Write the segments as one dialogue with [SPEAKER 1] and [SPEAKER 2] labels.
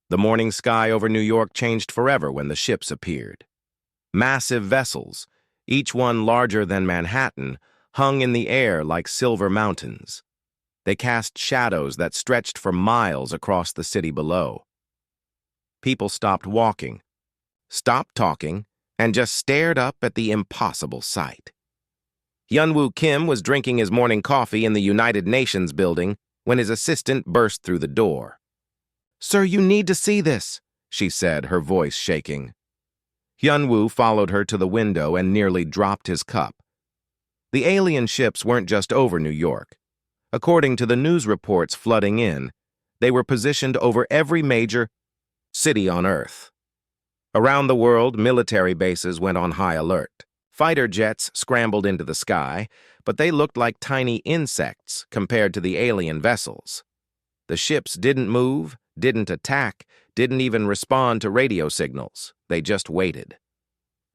[SPEAKER 1] The morning sky over New York changed forever when the ships appeared. Massive vessels, each one larger than Manhattan, hung in the air like silver mountains. They cast shadows that stretched for miles across the city below. People stopped walking, stopped talking, and just stared up at the impossible sight. Hyunwoo Kim was drinking his morning coffee in the United Nations building when his assistant burst through the door. "Sir, you need to see this," she said, her voice shaking. Hyunwoo followed her to the window and nearly dropped his cup. The alien ships weren't just over New York. According to the news reports flooding in, they were positioned over every major city on Earth. Around the world, military bases went on high alert. Fighter jets scrambled into the sky, but they looked like tiny insects compared to the alien vessels. The ships didn't move, didn't attack, didn't even respond to radio signals. They just waited.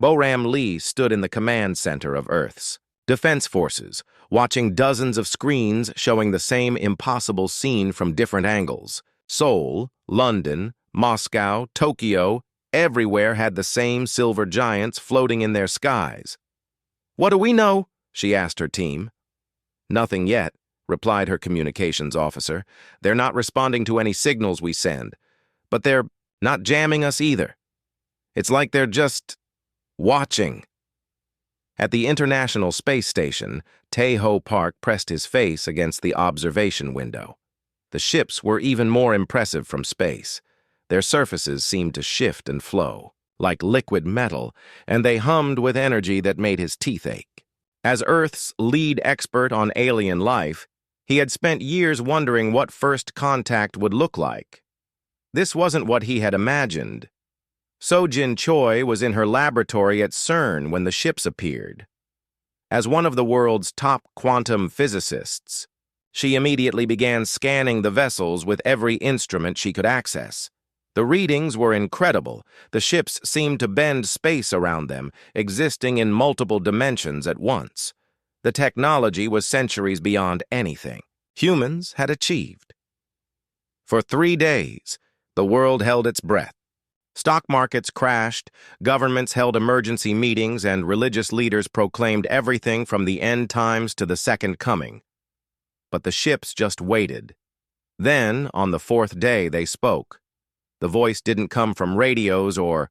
[SPEAKER 1] Boram Lee stood in the command center of Earth's defense forces, watching dozens of screens showing the same impossible scene from different angles. Seoul, London, Moscow, Tokyo, everywhere had the same silver giants floating in their skies. "What do we know?" she asked her team. "Nothing yet," replied her communications officer. "They're not responding to any signals we send, but they're not jamming us either. It's like they're just watching." At the International Space Station, Tae-ho Park pressed his face against the observation window. The ships were even more impressive from space. Their surfaces seemed to shift and flow, like liquid metal, and they hummed with energy that made his teeth ache. As Earth's lead expert on alien life, he had spent years wondering what first contact would look like. This wasn't what he had imagined. So-Jin Choi was in her laboratory at CERN when the ships appeared. As one of the world's top quantum physicists, she immediately began scanning the vessels with every instrument she could access. The readings were incredible. The ships seemed to bend space around them, existing in multiple dimensions at once. The technology was centuries beyond anything humans had achieved. For 3 days, the world held its breath. Stock markets crashed, governments held emergency meetings, and religious leaders proclaimed everything from the end times to the second coming. But the ships just waited. Then, on the 4th day, they spoke. The voice didn't come from radios or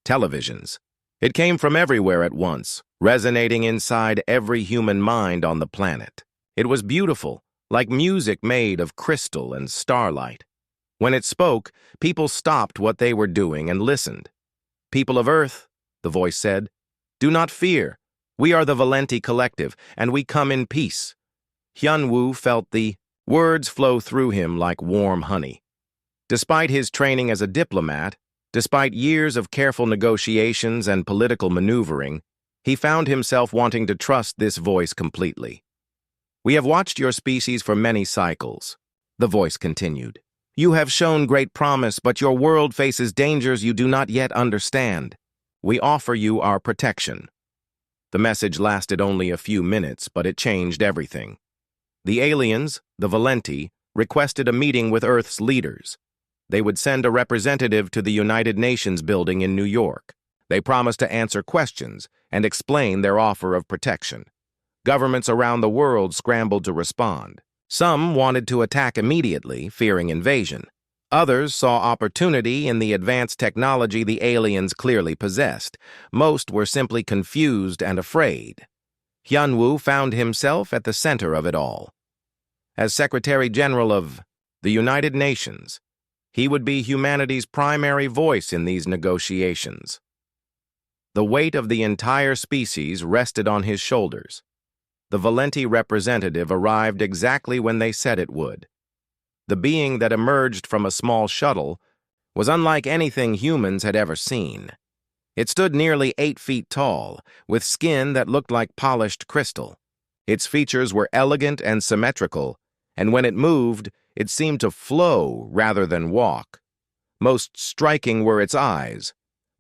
[SPEAKER 1] televisions. It came from everywhere at once, resonating inside every human mind on the planet. It was beautiful, like music made of crystal and starlight. When it spoke, people stopped what they were doing and listened. "People of Earth," the voice said, "do not fear. We are the Valenti Collective, and we come in peace." Hyunwoo felt the words flow through him like warm honey. Despite his training as a diplomat, despite years of careful negotiations and political maneuvering, he found himself wanting to trust this voice completely. "We have watched your species for many cycles," the voice continued. "You have shown great promise, but your world faces dangers you do not yet understand. We offer you our protection." The message lasted only a few minutes, but it changed everything. The aliens, the Valenti, requested a meeting with Earth's leaders. They would send a representative to the United Nations building in New York. They promised to answer questions and explain their offer of protection. Governments around the world scrambled to respond. Some wanted to attack immediately, fearing invasion. Others saw opportunity in the advanced technology the aliens clearly possessed. Most were simply confused and afraid. Hyunwoo found himself at the center of it all. As Secretary General of the United Nations, he would be humanity's primary voice in these negotiations. The weight of the entire species rested on his shoulders. The Valenti representative arrived exactly when they said it would. The being that emerged from a small shuttle was unlike anything humans had ever seen. It stood nearly 8 feet tall, with skin that looked like polished crystal. Its features were elegant and symmetrical, and when it moved, it seemed to flow rather than walk. Most striking were its eyes.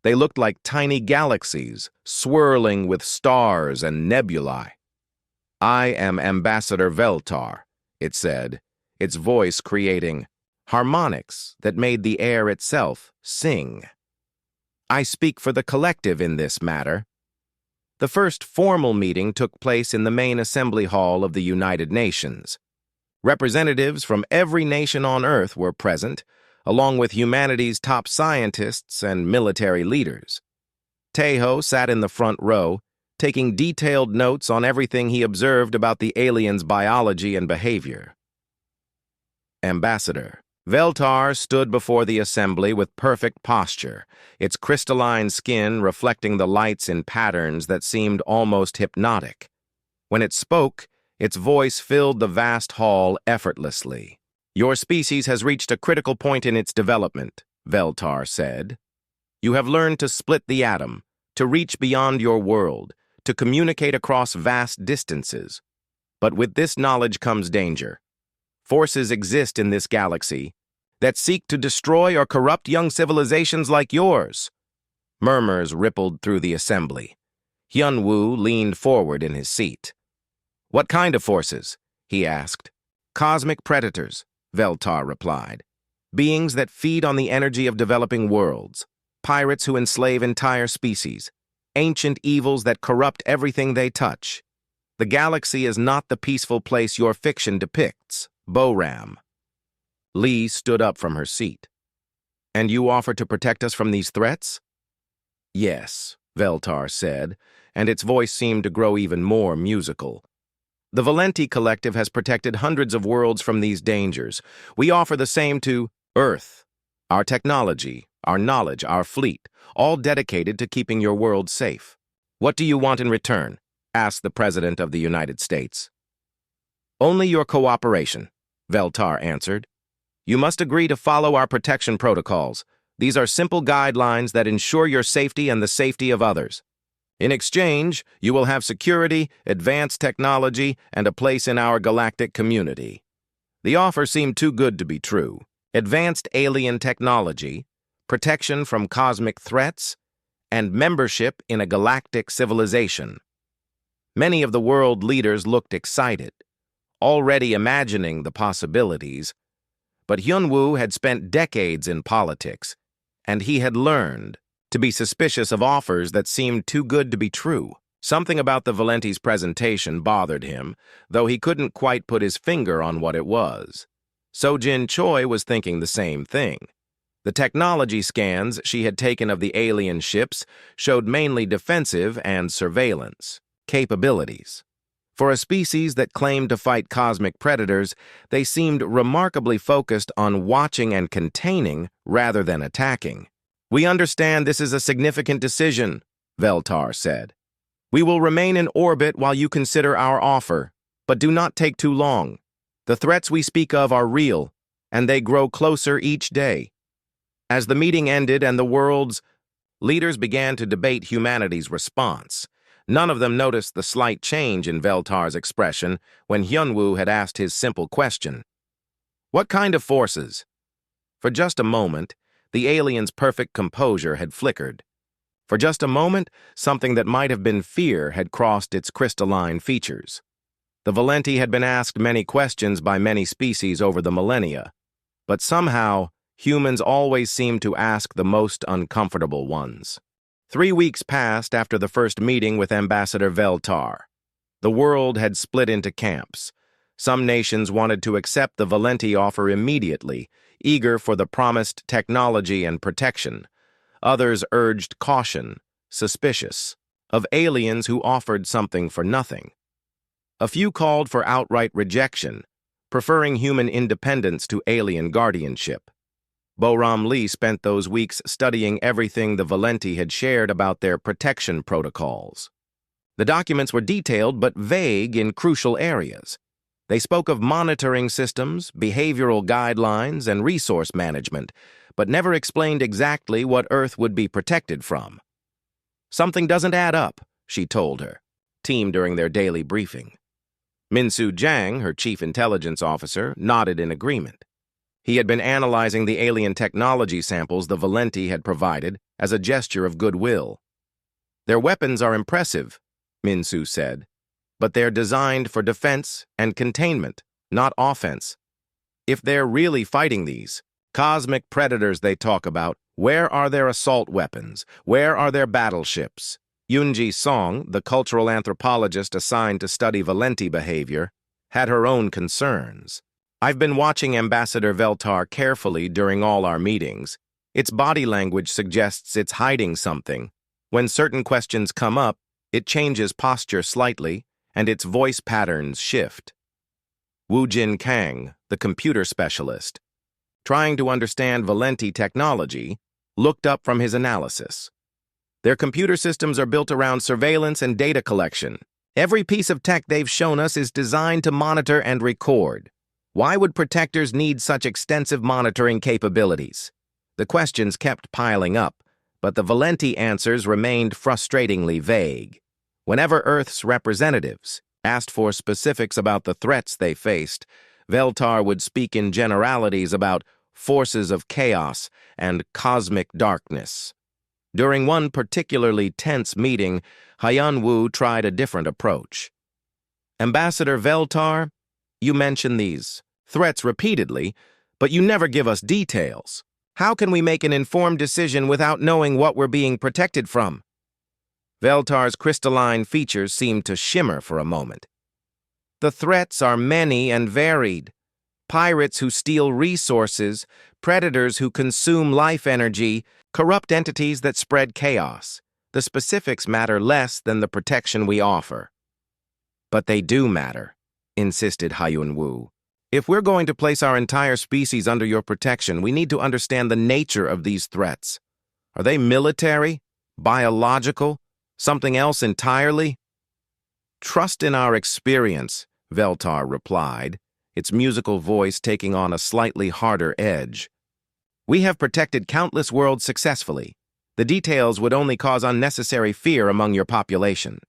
[SPEAKER 1] They looked like tiny galaxies, swirling with stars and nebulae. "I am Ambassador Veltar," it said, its voice creating harmonics that made the air itself sing. I speak for the collective in this matter. The first formal meeting took place in the main assembly hall of the United Nations. Representatives from every nation on Earth were present, along with humanity's top scientists and military leaders. Tejo sat in the front row, taking detailed notes on everything he observed about the aliens' biology and behavior. Ambassador Veltar stood before the assembly with perfect posture, its crystalline skin reflecting the lights in patterns that seemed almost hypnotic. When it spoke, its voice filled the vast hall effortlessly. Your species has reached a critical point in its development, Veltar said. You have learned to split the atom, to reach beyond your world, to communicate across vast distances. But with this knowledge comes danger. Forces exist in this galaxy that seek to destroy or corrupt young civilizations like yours. Murmurs rippled through the assembly. Hyun-woo leaned forward in his seat. What kind of forces? He asked. Cosmic predators, Veltar replied. Beings that feed on the energy of developing worlds. Pirates who enslave entire species. Ancient evils that corrupt everything they touch. The galaxy is not the peaceful place your fiction depicts. Boram. Lee stood up from her seat. And you offer to protect us from these threats? Yes, Veltar said, and its voice seemed to grow even more musical. The Valenti Collective has protected hundreds of worlds from these dangers. We offer the same to Earth. Our technology, our knowledge, our fleet, all dedicated to keeping your world safe. What do you want in return? Asked the President of the United States. Only your cooperation, Veltar answered. You must agree to follow our protection protocols. These are simple guidelines that ensure your safety and the safety of others. In exchange, you will have security, advanced technology, and a place in our galactic community. The offer seemed too good to be true. Advanced alien technology, protection from cosmic threats, and membership in a galactic civilization. Many of the world leaders looked excited, already imagining the possibilities. But Hyun-woo had spent decades in politics, and he had learned to be suspicious of offers that seemed too good to be true. Something about the Valenti's presentation bothered him, though he couldn't quite put his finger on what it was. Sojin Choi was thinking the same thing. The technology scans she had taken of the alien ships showed mainly defensive and surveillance capabilities. For a species that claimed to fight cosmic predators, they seemed remarkably focused on watching and containing rather than attacking. We understand this is a significant decision, Veltar said. We will remain in orbit while you consider our offer, but do not take too long. The threats we speak of are real, and they grow closer each day. As the meeting ended and the world's leaders began to debate humanity's response, none of them noticed the slight change in Veltar's expression when Hyun-woo had asked his simple question. What kind of forces? For just a moment, the alien's perfect composure had flickered. For just a moment, something that might have been fear had crossed its crystalline features. The Valenti had been asked many questions by many species over the millennia, but somehow, humans always seemed to ask the most uncomfortable ones. 3 weeks passed after the first meeting with Ambassador Veltar. The world had split into camps. Some nations wanted to accept the Valenti offer immediately, eager for the promised technology and protection. Others urged caution, suspicious, of aliens who offered something for nothing. A few called for outright rejection, preferring human independence to alien guardianship. Boram Lee spent those weeks studying everything the Valenti had shared about their protection protocols. The documents were detailed but vague in crucial areas. They spoke of monitoring systems, behavioral guidelines, and resource management, but never explained exactly what Earth would be protected from. Something doesn't add up, she told her team during their daily briefing. Min-Soo Jang, her chief intelligence officer, nodded in agreement. He had been analyzing the alien technology samples the Valenti had provided as a gesture of goodwill. Their weapons are impressive, Min-Soo said, but they're designed for defense and containment, not offense. If they're really fighting these cosmic predators they talk about, where are their assault weapons? Where are their battleships? Yunji Song, the cultural anthropologist assigned to study Valenti behavior, had her own concerns. I've been watching Ambassador Veltar carefully during all our meetings. Its body language suggests it's hiding something. When certain questions come up, it changes posture slightly, and its voice patterns shift. Wu Jin Kang, the computer specialist, trying to understand Valenti technology, looked up from his analysis. Their computer systems are built around surveillance and data collection. Every piece of tech they've shown us is designed to monitor and record. Why would protectors need such extensive monitoring capabilities? The questions kept piling up, but the Valenti answers remained frustratingly vague. Whenever Earth's representatives asked for specifics about the threats they faced, Veltar would speak in generalities about forces of chaos and cosmic darkness. During one particularly tense meeting, Hyun Woo tried a different approach. Ambassador Veltar, you mention these threats repeatedly, but you never give us details. How can we make an informed decision without knowing what we're being protected from? Veltar's crystalline features seemed to shimmer for a moment. The threats are many and varied. Pirates who steal resources, predators who consume life energy, corrupt entities that spread chaos. The specifics matter less than the protection we offer. But they do matter, insisted Hyun Woo. If we're going to place our entire species under your protection, we need to understand the nature of these threats. Are they military? Biological? Something else entirely? Trust in our experience, Veltar replied, its musical voice taking on a slightly harder edge. We have protected countless worlds successfully. The details would only cause unnecessary fear among your population.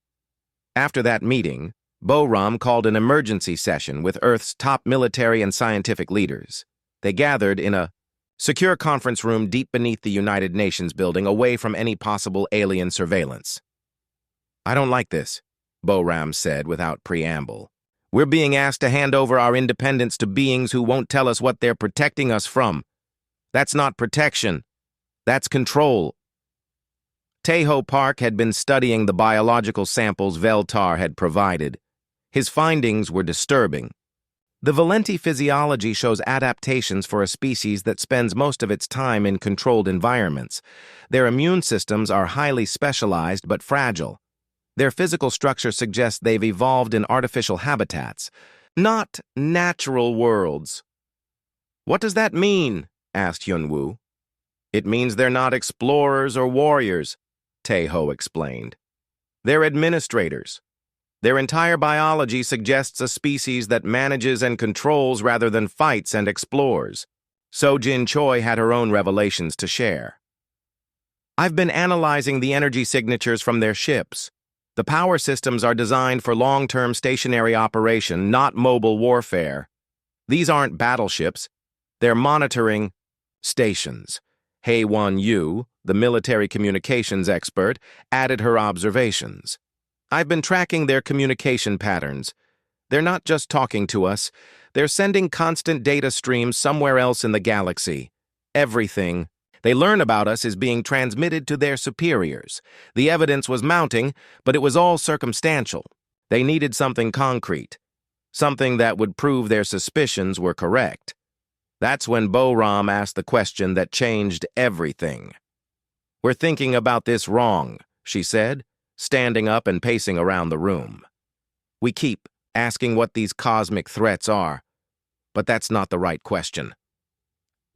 [SPEAKER 1] After that meeting, Bo-Ram called an emergency session with Earth's top military and scientific leaders. They gathered in a secure conference room deep beneath the United Nations building, away from any possible alien surveillance. I don't like this, Bo-Ram said without preamble. We're being asked to hand over our independence to beings who won't tell us what they're protecting us from. That's not protection. That's control. Taeho Park had been studying the biological samples Veltar had provided. His findings were disturbing. The Valenti physiology shows adaptations for a species that spends most of its time in controlled environments. Their immune systems are highly specialized but fragile. Their physical structure suggests they've evolved in artificial habitats, not natural worlds. What does that mean? Asked Hyun-Woo. It means they're not explorers or warriors, Taeho explained. They're administrators. Their entire biology suggests a species that manages and controls rather than fights and explores. So-Jin Choi had her own revelations to share. I've been analyzing the energy signatures from their ships. The power systems are designed for long-term stationary operation, not mobile warfare. These aren't battleships. They're monitoring stations. Hae-Won Yu, the military communications expert, added her observations. I've been tracking their communication patterns. They're not just talking to us. They're sending constant data streams somewhere else in the galaxy. Everything they learn about us is being transmitted to their superiors. The evidence was mounting, but it was all circumstantial. They needed something concrete, something that would prove their suspicions were correct. That's when Bo-Ram asked the question that changed everything. We're thinking about this wrong, she said, standing up and pacing around the room. We keep asking what these cosmic threats are, but that's not the right question.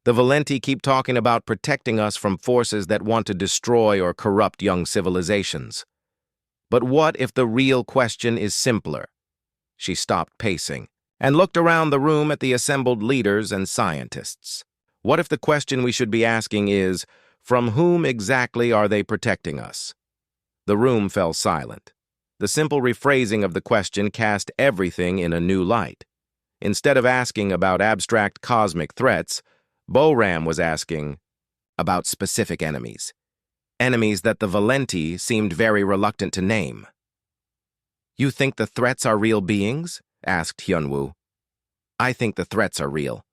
[SPEAKER 1] The Valenti keep talking about protecting us from forces that want to destroy or corrupt young civilizations. But what if the real question is simpler? She stopped pacing and looked around the room at the assembled leaders and scientists. What if the question we should be asking is, from whom exactly are they protecting us? The room fell silent. The simple rephrasing of the question cast everything in a new light. Instead of asking about abstract cosmic threats, Bo-Ram was asking about specific enemies. Enemies that the Valenti seemed very reluctant to name. You think the threats are real beings? Asked Hyun-Woo. I think the threats are real.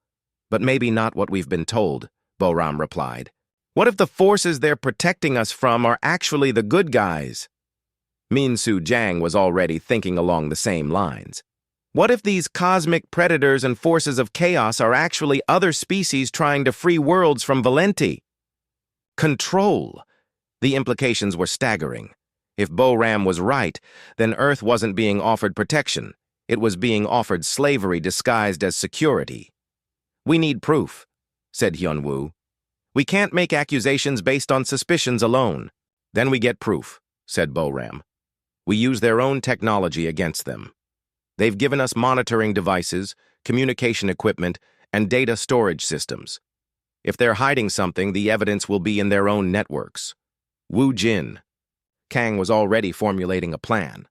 [SPEAKER 1] But maybe not what we've been told, Boram replied. What if the forces they're protecting us from are actually the good guys? Min Su Jiang was already thinking along the same lines. What if these cosmic predators and forces of chaos are actually other species trying to free worlds from Valenti? Control. The implications were staggering. If Boram was right, then Earth wasn't being offered protection. It was being offered slavery disguised as security. We need proof, said Hyunwoo. We can't make accusations based on suspicions alone. Then we get proof, said Boram. We use their own technology against them. They've given us monitoring devices, communication equipment, and data storage systems. If they're hiding something, the evidence will be in their own networks. Wu Jin. Kang was already formulating a plan.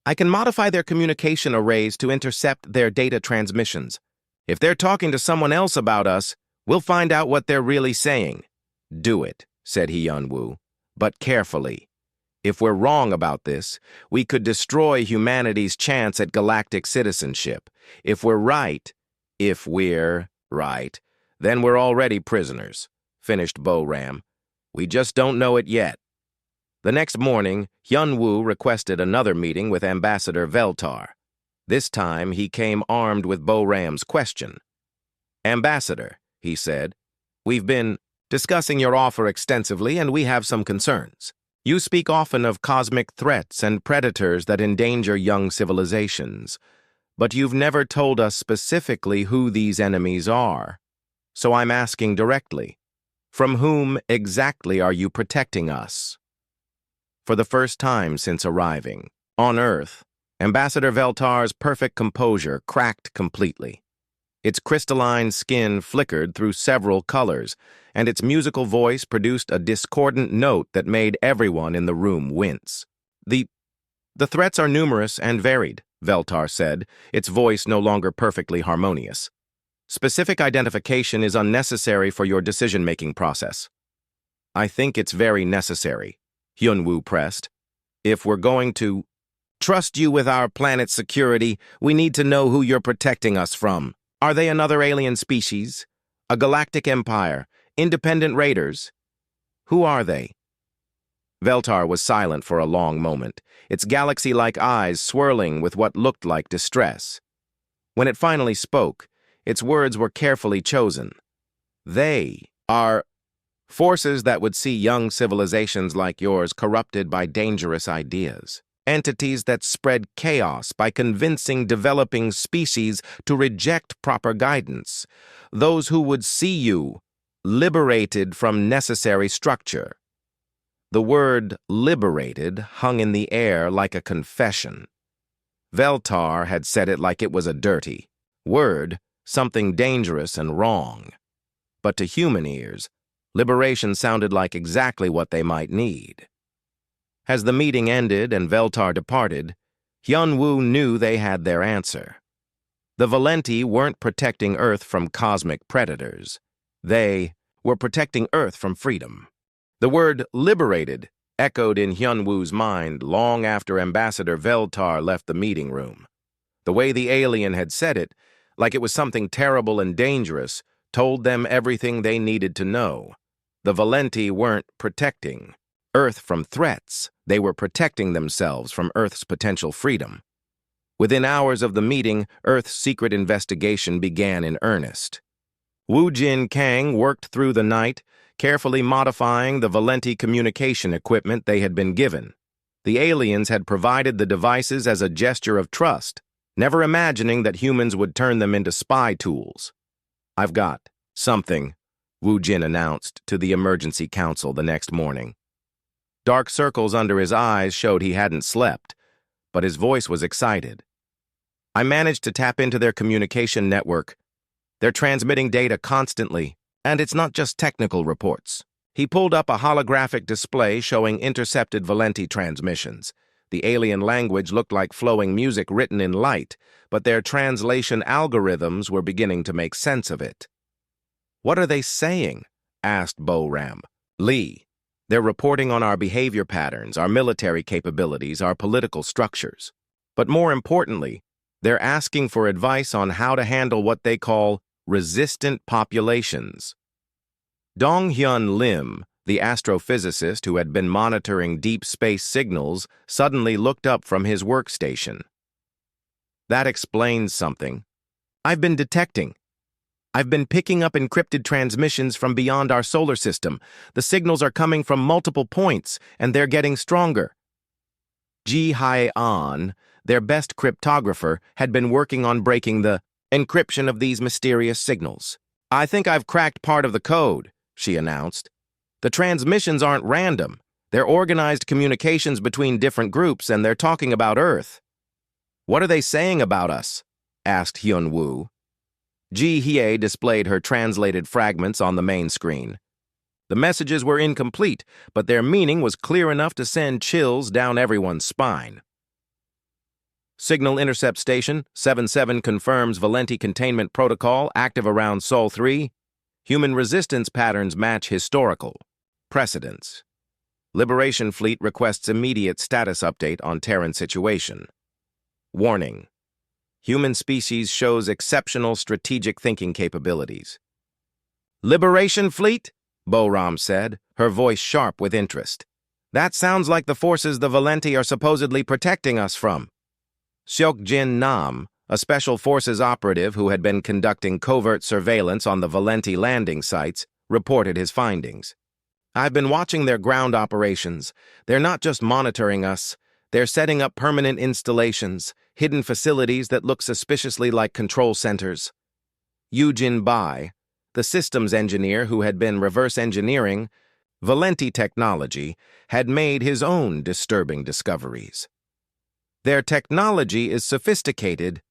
[SPEAKER 1] I can modify their communication arrays to intercept their data transmissions. If they're talking to someone else about us, we'll find out what they're really saying. Do it, said Hyunwoo, but carefully. If we're wrong about this, we could destroy humanity's chance at galactic citizenship. If we're right, then we're already prisoners, finished Boram. We just don't know it yet. The next morning, Hyunwoo requested another meeting with Ambassador Veltar. This time, he came armed with Boram's question. Ambassador, he said, we've been discussing your offer extensively and we have some concerns. You speak often of cosmic threats and predators that endanger young civilizations, but you've never told us specifically who these enemies are. So I'm asking directly, from whom exactly are you protecting us? For the first time since arriving on Earth, Ambassador Veltar's perfect composure cracked completely. Its crystalline skin flickered through several colors, and its musical voice produced a discordant note that made everyone in the room wince. The threats are numerous and varied, Veltar said, its voice no longer perfectly harmonious. Specific identification is unnecessary for your decision-making process. I think it's very necessary, Hyunwoo pressed. If we're going to trust you with our planet's security, we need to know who you're protecting us from. Are they another alien species? A galactic empire? Independent raiders? Who are they? Veltar was silent for a long moment, its galaxy-like eyes swirling with what looked like distress. When it finally spoke, its words were carefully chosen. They are forces that would see young civilizations like yours corrupted by dangerous ideas. Entities that spread chaos by convincing developing species to reject proper guidance. Those who would see you liberated from necessary structure. The word liberated hung in the air like a confession. Veltar had said it like it was a dirty word, something dangerous and wrong. But to human ears, liberation sounded like exactly what they might need. As the meeting ended and Veltar departed, Hyunwoo knew they had their answer. The Valenti weren't protecting Earth from cosmic predators. They were protecting Earth from freedom. The word liberated echoed in Hyunwoo's mind long after Ambassador Veltar left the meeting room. The way the alien had said it, like it was something terrible and dangerous, told them everything they needed to know. The Valenti weren't protecting Earth from threats. They were protecting themselves from Earth's potential freedom. Within hours of the meeting, Earth's secret investigation began in earnest. Wu Jin Kang worked through the night, carefully modifying the Valenti communication equipment they had been given. The aliens had provided the devices as a gesture of trust, never imagining that humans would turn them into spy tools. I've got something, Wu Jin announced to the emergency council the next morning. Dark circles under his eyes showed he hadn't slept, but his voice was excited. I managed to tap into their communication network. They're transmitting data constantly, and it's not just technical reports. He pulled up a holographic display showing intercepted Valenti transmissions. The alien language looked like flowing music written in light, but their translation algorithms were beginning to make sense of it. What are they saying? Asked Boram. Lee. They're reporting on our behavior patterns, our military capabilities, our political structures. But more importantly, they're asking for advice on how to handle what they call resistant populations. Dong-hyun Lim, the astrophysicist who had been monitoring deep space signals, suddenly looked up from his workstation. That explains something. I've been picking up encrypted transmissions from beyond our solar system. The signals are coming from multiple points, and they're getting stronger. Ji Hae-an, their best cryptographer, had been working on breaking the encryption of these mysterious signals. I think I've cracked part of the code, she announced. The transmissions aren't random. They're organized communications between different groups, and they're talking about Earth. What are they saying about us? Asked Hyun-woo. Ji Hye displayed her translated fragments on the main screen. The messages were incomplete, but their meaning was clear enough to send chills down everyone's spine. Signal Intercept Station 77 confirms Valenti Containment Protocol active around Sol 3. Human resistance patterns match historical precedents. Liberation Fleet requests immediate status update on Terran situation. Warning. Human species shows exceptional strategic thinking capabilities. Liberation Fleet? Bo-ram said, her voice sharp with interest. That sounds like the forces the Valenti are supposedly protecting us from. Seok-jin Nam, a special forces operative who had been conducting covert surveillance on the Valenti landing sites, reported his findings. I've been watching their ground operations. They're not just monitoring us. They're setting up permanent installations, hidden facilities that look suspiciously like control centers. Yoo-jin Bai, the systems engineer who had been reverse engineering Valenti technology, had made his own disturbing discoveries. Their technology is sophisticated,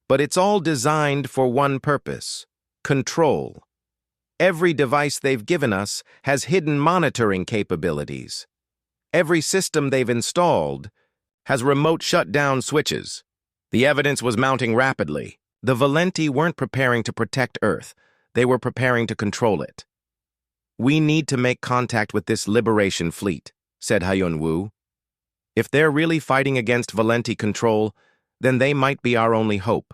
[SPEAKER 1] but it's all designed for one purpose: control. Every device they've given us has hidden monitoring capabilities. Every system they've installed has remote shutdown switches. The evidence was mounting rapidly. The Valenti weren't preparing to protect Earth. They were preparing to control it. We need to make contact with this Liberation Fleet, said Hyun-woo. If they're really fighting against Valenti control, then they might be our only hope.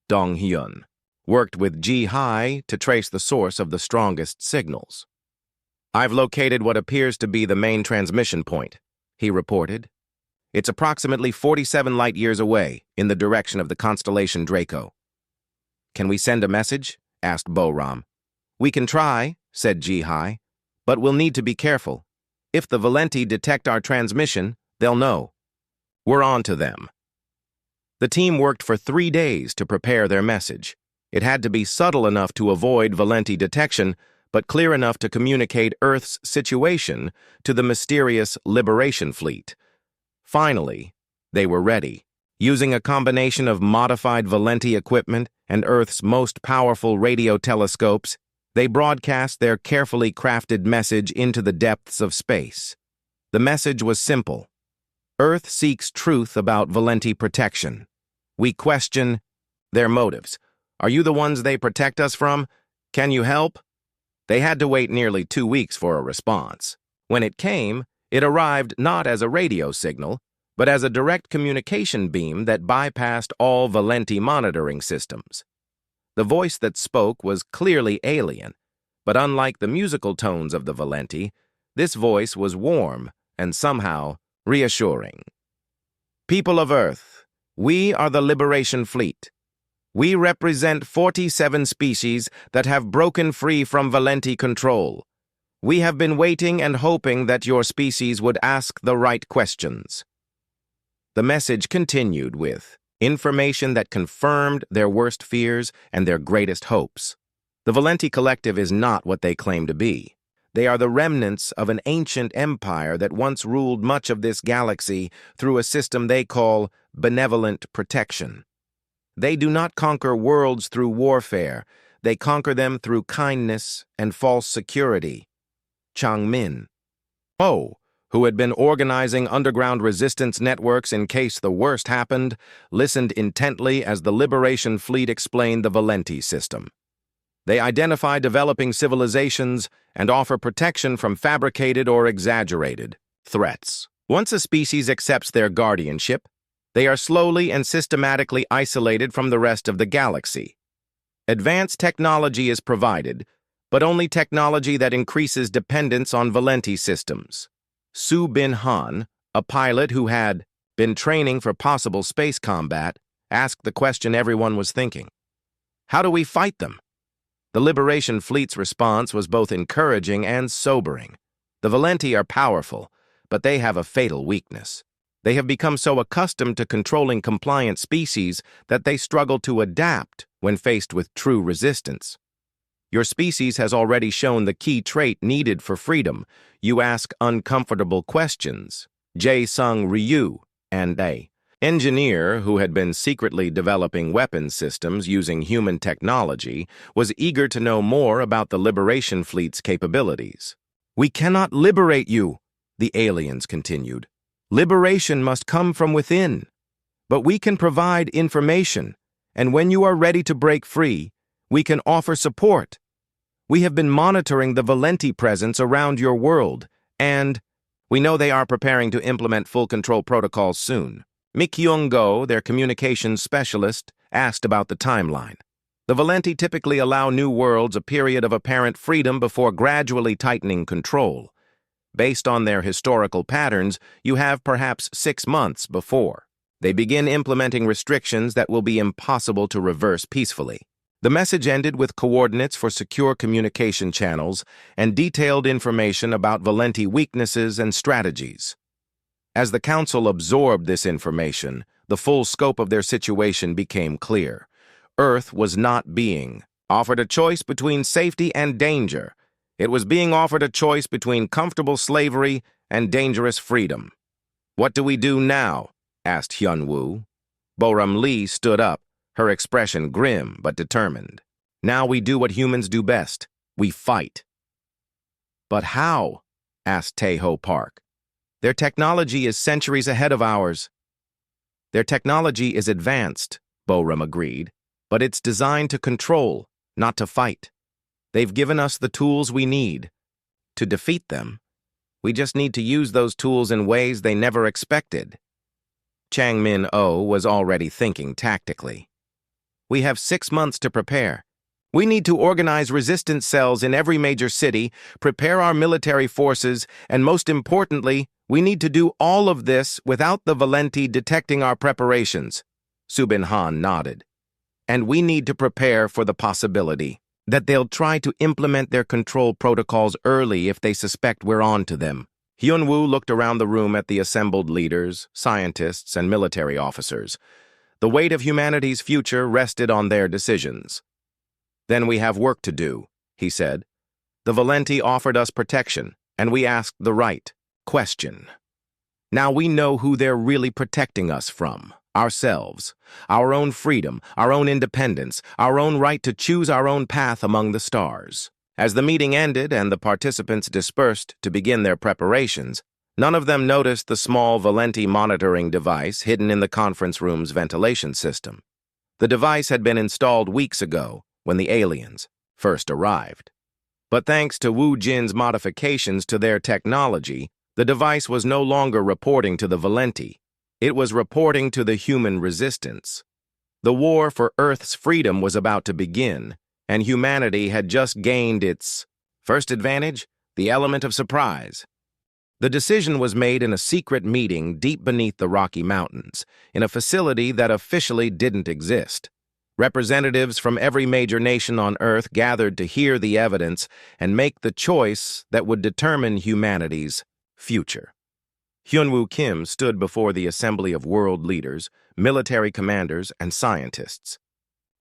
[SPEAKER 1] Dong-hyun worked with Ji Hae to trace the source of the strongest signals. I've located what appears to be the main transmission point, he reported. It's approximately 47 light-years away, in the direction of the constellation Draco. Can we send a message? Asked Bo-ram. We can try, said Ji Hae, but we'll need to be careful. If the Valenti detect our transmission, they'll know. We're on to them. The team worked for 3 days to prepare their message. It had to be subtle enough to avoid Valenti detection, but clear enough to communicate Earth's situation to the mysterious Liberation Fleet. Finally, they were ready. Using a combination of modified Valenti equipment and Earth's most powerful radio telescopes, they broadcast their carefully crafted message into the depths of space. The message was simple. Earth seeks truth about Valenti protection. We question their motives. Are you the ones they protect us from? Can you help? They had to wait nearly 2 weeks for a response. When it came, it arrived not as a radio signal, but as a direct communication beam that bypassed all Valenti monitoring systems. The voice that spoke was clearly alien, but unlike the musical tones of the Valenti, this voice was warm and somehow reassuring. People of Earth, we are the Liberation Fleet. We represent 47 species that have broken free from Valenti control. We have been waiting and hoping that your species would ask the right questions. The message continued with information that confirmed their worst fears and their greatest hopes. The Valenti Collective is not what they claim to be. They are the remnants of an ancient empire that once ruled much of this galaxy through a system they call benevolent protection. They do not conquer worlds through warfare. They conquer them through kindness and false security. Chang-min, who had been organizing underground resistance networks in case the worst happened, listened intently as the Liberation Fleet explained the Valenti system. They identify developing civilizations and offer protection from fabricated or exaggerated threats. Once a species accepts their guardianship, they are slowly and systematically isolated from the rest of the galaxy. Advanced technology is provided, but only technology that increases dependence on Valenti systems. Su Bin Han, a pilot who had been training for possible space combat, asked the question everyone was thinking. How do we fight them? The Liberation Fleet's response was both encouraging and sobering. The Valenti are powerful, but they have a fatal weakness. They have become so accustomed to controlling compliant species that they struggle to adapt when faced with true resistance. Your species has already shown the key trait needed for freedom. You ask uncomfortable questions. Jae-sung Ryu and a engineer who had been secretly developing weapons systems using human technology was eager to know more about the Liberation Fleet's capabilities. We cannot liberate you, the aliens continued. Liberation must come from within. But we can provide information, and when you are ready to break free, we can offer support. We have been monitoring the Valenti presence around your world, and we know they are preparing to implement full control protocols soon. Mi Kyung-go, their communications specialist, asked about the timeline. The Valenti typically allow new worlds a period of apparent freedom before gradually tightening control. Based on their historical patterns, you have perhaps 6 months before they begin implementing restrictions that will be impossible to reverse peacefully. The message ended with coordinates for secure communication channels and detailed information about Valenti weaknesses and strategies. As the Council absorbed this information, the full scope of their situation became clear. Earth was not being offered a choice between safety and danger. It was being offered a choice between comfortable slavery and dangerous freedom. What do we do now? Asked Hyun-woo. Boram Lee stood up, her expression grim but determined. Now we do what humans do best. We fight. But how? Asked Tae-ho Park. Their technology is centuries ahead of ours. Their technology is advanced, Boram agreed, but it's designed to control, not to fight. They've given us the tools we need to defeat them. We just need to use those tools in ways they never expected. Chang Min-oh was already thinking tactically. We have 6 months to prepare. We need to organize resistance cells in every major city, prepare our military forces, and most importantly, we need to do all of this without the Valenti detecting our preparations. Su Bin Han nodded. And we need to prepare for the possibility that they'll try to implement their control protocols early if they suspect we're on to them. Hyun-woo looked around the room at the assembled leaders, scientists, and military officers. The weight of humanity's future rested on their decisions. Then we have work to do, he said. The Valenti offered us protection, and we asked the right question. Now we know who they're really protecting us from. Ourselves, our own freedom, our own independence, our own right to choose our own path among the stars. As the meeting ended and the participants dispersed to begin their preparations, none of them noticed the small Valenti monitoring device hidden in the conference room's ventilation system. The device had been installed weeks ago when the aliens first arrived. But thanks to Woo Jin's modifications to their technology, the device was no longer reporting to the Valenti. It was reporting to the human resistance. The war for Earth's freedom was about to begin, and humanity had just gained its first advantage, the element of surprise. The decision was made in a secret meeting deep beneath the Rocky Mountains, in a facility that officially didn't exist. Representatives from every major nation on Earth gathered to hear the evidence and make the choice that would determine humanity's future. Hyun-woo Kim stood before the assembly of world leaders, military commanders, and scientists.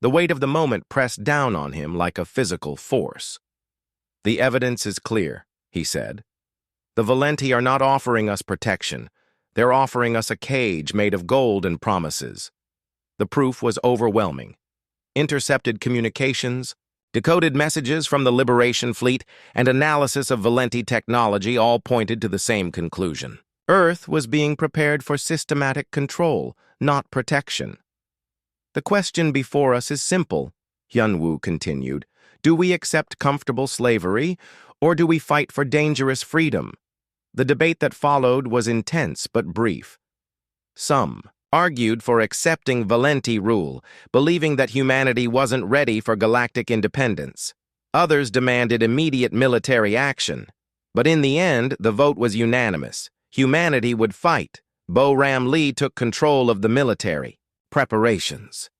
[SPEAKER 1] The weight of the moment pressed down on him like a physical force. The evidence is clear, he said. The Valenti are not offering us protection. They're offering us a cage made of gold and promises. The proof was overwhelming. Intercepted communications, decoded messages from the Liberation Fleet, and analysis of Valenti technology all pointed to the same conclusion. Earth was being prepared for systematic control, not protection. The question before us is simple, Hyun-woo continued. Do we accept comfortable slavery, or do we fight for dangerous freedom? The debate that followed was intense but brief. Some argued for accepting Valenti rule, believing that humanity wasn't ready for galactic independence. Others demanded immediate military action. But in the end, the vote was unanimous. Humanity would fight. Bo-Ram Lee took control of the military preparations.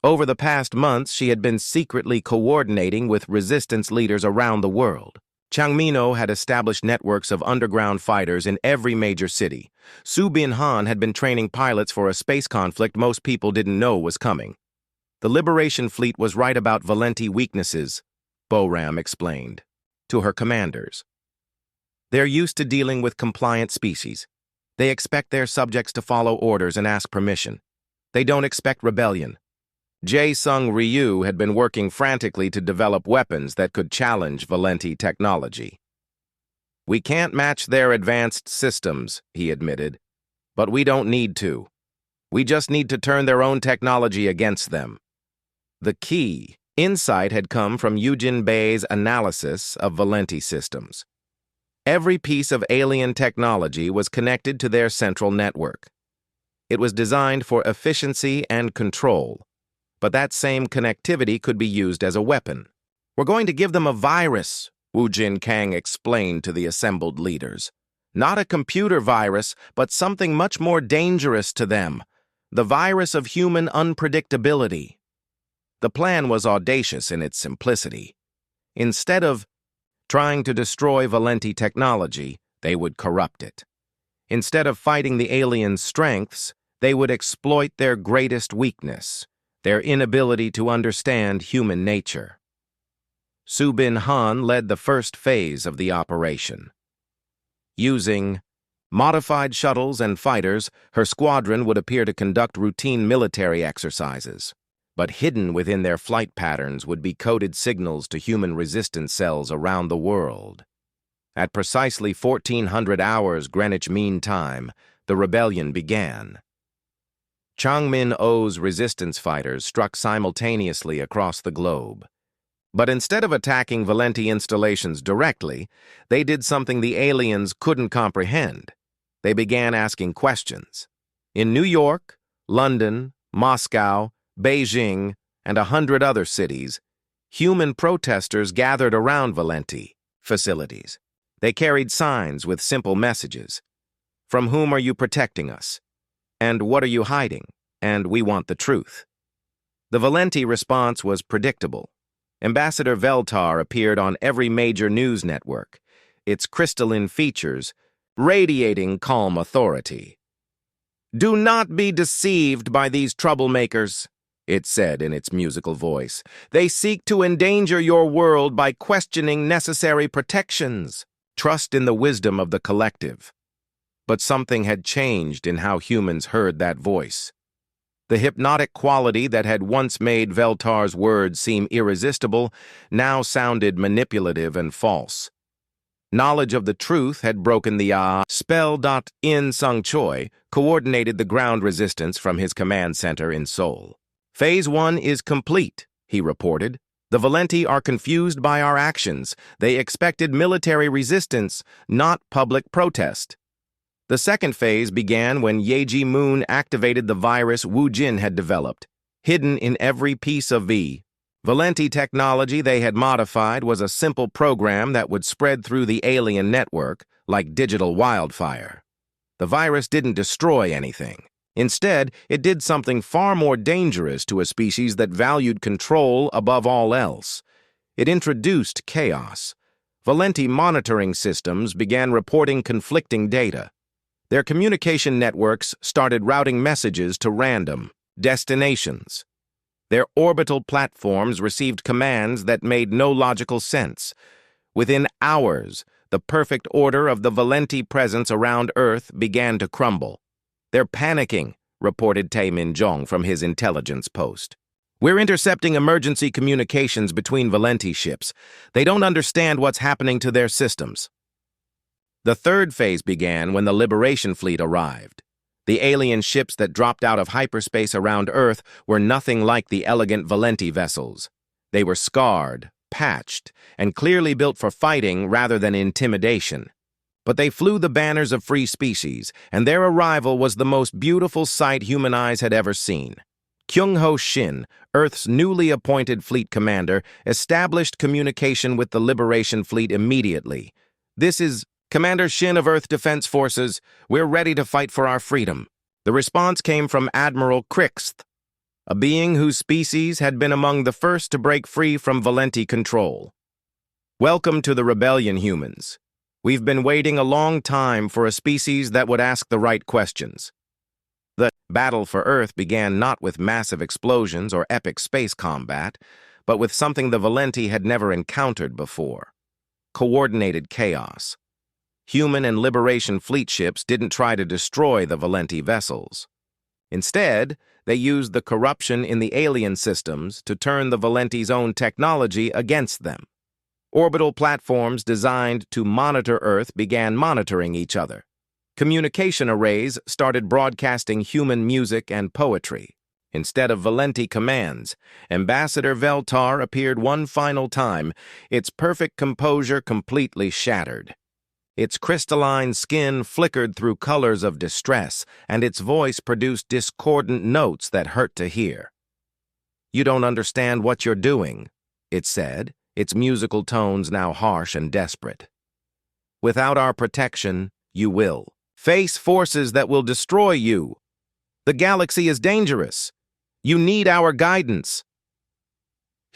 [SPEAKER 1] Over the past months, she had been secretly coordinating with resistance leaders around the world. Changmino had established networks of underground fighters in every major city. Su Bin Han had been training pilots for a space conflict most people didn't know was coming. The Liberation Fleet was right about Valenti weaknesses, Bo-Ram explained to her commanders. They're used to dealing with compliant species. They expect their subjects to follow orders and ask permission. They don't expect rebellion. Jae-Sung Ryu had been working frantically to develop weapons that could challenge Valenti technology. We can't match their advanced systems, he admitted, but we don't need to. We just need to turn their own technology against them. The key insight had come from Eugene Bei's analysis of Valenti systems. Every piece of alien technology was connected to their central network. It was designed for efficiency and control. But that same connectivity could be used as a weapon. We're going to give them a virus, Wu Jin Kang explained to the assembled leaders. Not a computer virus, but something much more dangerous to them. The virus of human unpredictability. The plan was audacious in its simplicity. Instead of trying to destroy Valenti technology, they would corrupt it. Instead of fighting the aliens' strengths, they would exploit their greatest weakness. Their inability to understand human nature. Su Bin Han led the first phase of the operation. Using modified shuttles and fighters, her squadron would appear to conduct routine military exercises. But hidden within their flight patterns would be coded signals to human resistance cells around the world. At precisely 1400 hours Greenwich Mean Time, the rebellion began. Changmin-O's resistance fighters struck simultaneously across the globe. But instead of attacking Valenti installations directly, they did something the aliens couldn't comprehend. They began asking questions. In New York, London, Moscow, Beijing, and 100 other cities, human protesters gathered around Valenti facilities. They carried signs with simple messages. From whom are you protecting us? And what are you hiding? And we want the truth. The Valenti response was predictable. Ambassador Veltar appeared on every major news network, its crystalline features radiating calm authority. "Do not be deceived by these troublemakers," it said in its musical voice. "They seek to endanger your world by questioning necessary protections. Trust in the wisdom of the collective." But something had changed in how humans heard that voice. The hypnotic quality that had once made Veltar's words seem irresistible now sounded manipulative and false. Knowledge of the truth had broken the spell. In Sung Choi coordinated the ground resistance from his command center in Seoul. "Phase 1 is complete," he reported. "The Valenti are confused by our actions. They expected military resistance, not public protest." The second phase began when Yeji Moon activated the virus Wu Jin had developed. Hidden in every piece of Valenti technology they had modified was a simple program that would spread through the alien network like digital wildfire. The virus didn't destroy anything. Instead, it did something far more dangerous to a species that valued control above all else. It introduced chaos. Valenti monitoring systems began reporting conflicting data. Their communication networks started routing messages to random destinations. Their orbital platforms received commands that made no logical sense. Within hours, the perfect order of the Valenti presence around Earth began to crumble. "They're panicking," reported Tae Min-jong from his intelligence post. "We're intercepting emergency communications between Valenti ships. They don't understand what's happening to their systems." The third phase began when the Liberation Fleet arrived. The alien ships that dropped out of hyperspace around Earth were nothing like the elegant Valenti vessels. They were scarred, patched, and clearly built for fighting rather than intimidation. But they flew the banners of free species, and their arrival was the most beautiful sight human eyes had ever seen. Kyung-ho Shin, Earth's newly appointed fleet commander, established communication with the Liberation Fleet immediately. "This is Commander Shin of Earth Defense Forces. We're ready to fight for our freedom." The response came from Admiral Krixth, a being whose species had been among the first to break free from Valenti control. "Welcome to the rebellion, humans. We've been waiting a long time for a species that would ask the right questions." The battle for Earth began not with massive explosions or epic space combat, but with something the Valenti had never encountered before: coordinated chaos. Human and Liberation fleet ships didn't try to destroy the Valenti vessels. Instead, they used the corruption in the alien systems to turn the Valenti's own technology against them. Orbital platforms designed to monitor Earth began monitoring each other. Communication arrays started broadcasting human music and poetry. Instead of Valenti commands, Ambassador Veltar appeared one final time, its perfect composure completely shattered. Its crystalline skin flickered through colors of distress, and its voice produced discordant notes that hurt to hear. "You don't understand what you're doing," it said, its musical tones now harsh and desperate. "Without our protection, you will face forces that will destroy you. The galaxy is dangerous. You need our guidance."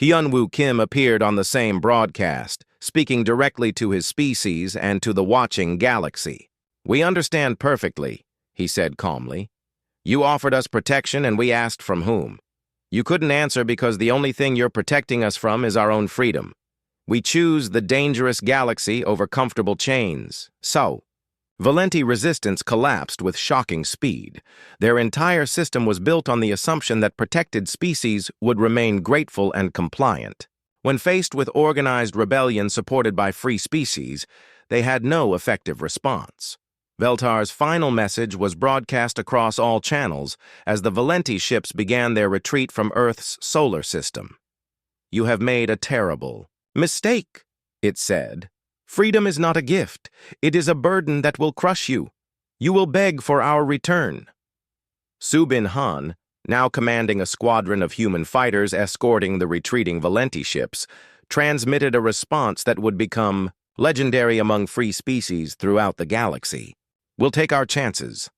[SPEAKER 1] Hyunwoo Kim appeared on the same broadcast, speaking directly to his species and to the watching galaxy. "We understand perfectly," he said calmly. "You offered us protection and we asked from whom. You couldn't answer because the only thing you're protecting us from is our own freedom. We choose the dangerous galaxy over comfortable chains. So, Valenti resistance collapsed with shocking speed. Their entire system was built on the assumption that protected species would remain grateful and compliant. When faced with organized rebellion supported by free species, they had no effective response. Veltar's final message was broadcast across all channels as the Valenti ships began their retreat from Earth's solar system. "You have made a terrible mistake," it said. "Freedom is not a gift. It is a burden that will crush you. You will beg for our return." Subin Han, now commanding a squadron of human fighters escorting the retreating Valenti ships, transmitted a response that would become legendary among free species throughout the galaxy. "We'll take our chances."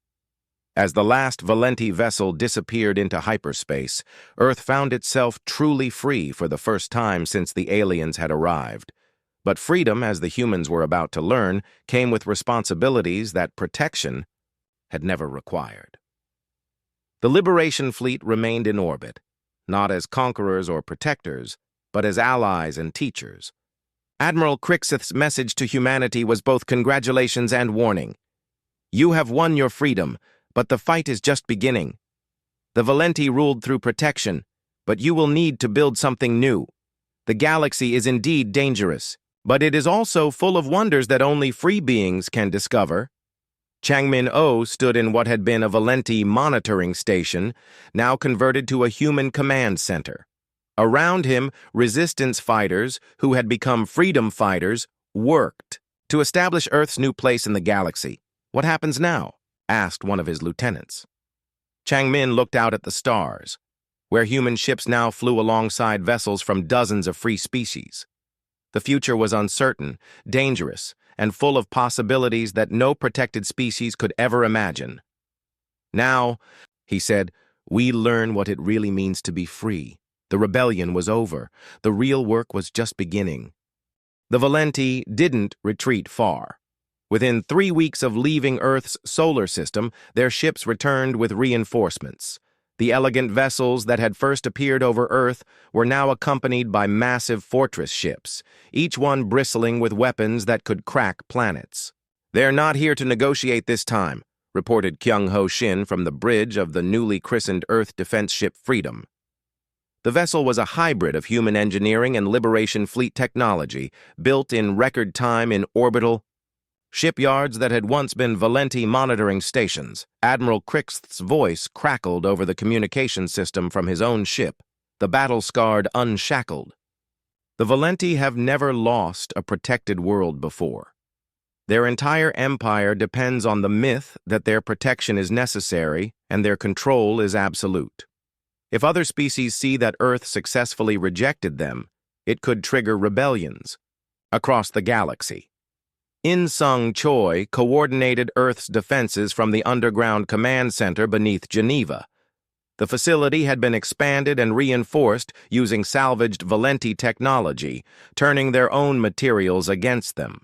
[SPEAKER 1] As the last Valenti vessel disappeared into hyperspace, Earth found itself truly free for the first time since the aliens had arrived. But freedom, as the humans were about to learn, came with responsibilities that protection had never required. The Liberation Fleet remained in orbit, not as conquerors or protectors, but as allies and teachers. Admiral Krixth's message to humanity was both congratulations and warning. "You have won your freedom, but the fight is just beginning. The Valenti ruled through protection, but you will need to build something new. The galaxy is indeed dangerous, but it is also full of wonders that only free beings can discover." Changmin-O stood in what had been a Valenti monitoring station, now converted to a human command center. Around him, resistance fighters, who had become freedom fighters, worked to establish Earth's new place in the galaxy. "What happens now?" asked one of his lieutenants. Changmin looked out at the stars, where human ships now flew alongside vessels from dozens of free species. The future was uncertain, dangerous, and full of possibilities that no protected species could ever imagine. "Now," he said, "we learn what it really means to be free. The rebellion was over. The real work was just beginning." The Valenti didn't retreat far. Within 3 weeks of leaving Earth's solar system, their ships returned with reinforcements. The elegant vessels that had first appeared over Earth were now accompanied by massive fortress ships, each one bristling with weapons that could crack planets. "They're not here to negotiate this time," reported Kyung-ho Shin from the bridge of the newly christened Earth defense ship Freedom. The vessel was a hybrid of human engineering and Liberation Fleet technology, built in record time in orbital shipyards that had once been Valenti monitoring stations. Admiral Krixth's voice crackled over the communication system from his own ship, the battle-scarred Unshackled. "The Valenti have never lost a protected world before. Their entire empire depends on the myth that their protection is necessary and their control is absolute. If other species see that Earth successfully rejected them, it could trigger rebellions across the galaxy. In Sung Choi coordinated Earth's defenses from the underground command center beneath Geneva. The facility had been expanded and reinforced using salvaged Valenti technology, turning their own materials against them.